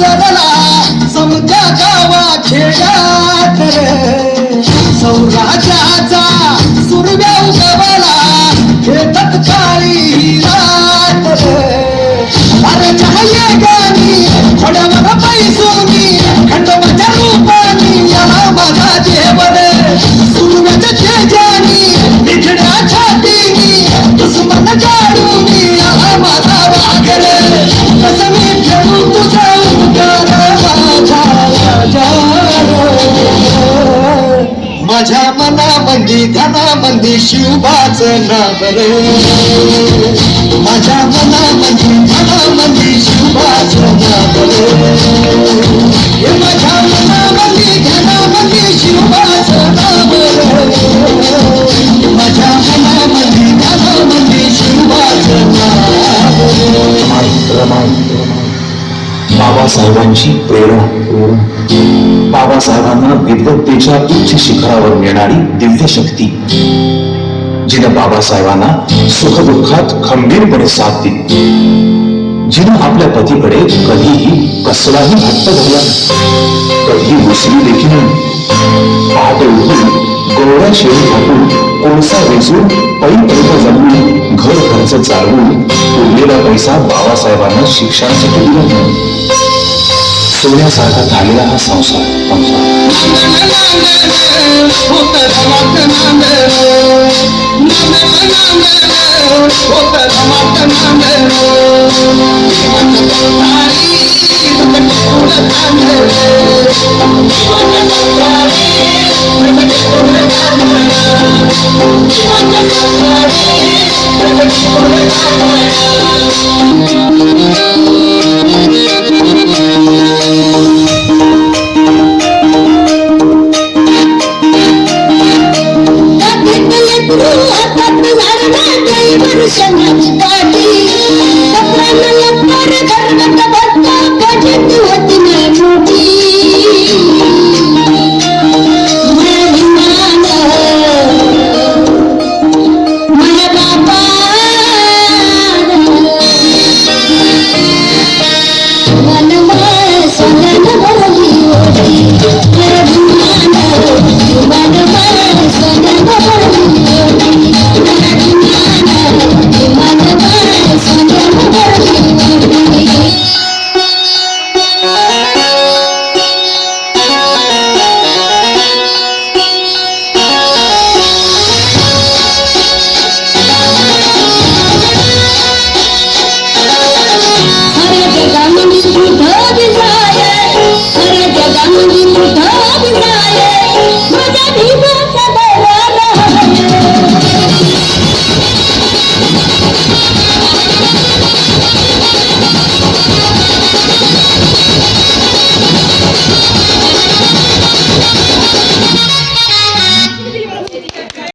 पसरला समजा गावा खेड्यात रे सौराज्याचा सुरव्या उगवला खेळत काळी रात रे अरे छाये गाणी थोड्यावर पैसोनी खंडोबाच्या रूपानी याला माझा जेवण सुरव्याच्या तेजानी निखड्या छातीनी दुश्मन जाडूनी याला माझा वाघर कसं मी फेडू तुझा उगार माझ्या मनामंदी ध्यानामंदी शिवबाचं नाव रे माझ्या मनामंदी ध्यानामंदी शिवबाचं नाव रे माझ्या मनामंदी ध्यानामंदी शिवबाचं नाव रे माझ्या मनामंदी ध्यानामंदी शिवबाचं नाव रे बाबासाहेबांची प्रेरणा बाबासाहेबांना विद्वत्तेच्या उच्च शिखरावर नेणारी दिव्य शक्ती जिनं बाबासाहेबांना सुखदुःखात खंबीरपणे साथ दिली जिनं आपल्या पतीकडे कधीही कसलाही हट्ट धरला कधी मुसली देखील पहाटे उठून गोळ्या शेळी घालून कोळसा वेचून पैसा जमवून घर खर्च चालवून उरलेला पैसा बाबासाहेबांना शिक्षणासाठी दिला सोन्यासारखा झालेला हा संसार Shut up,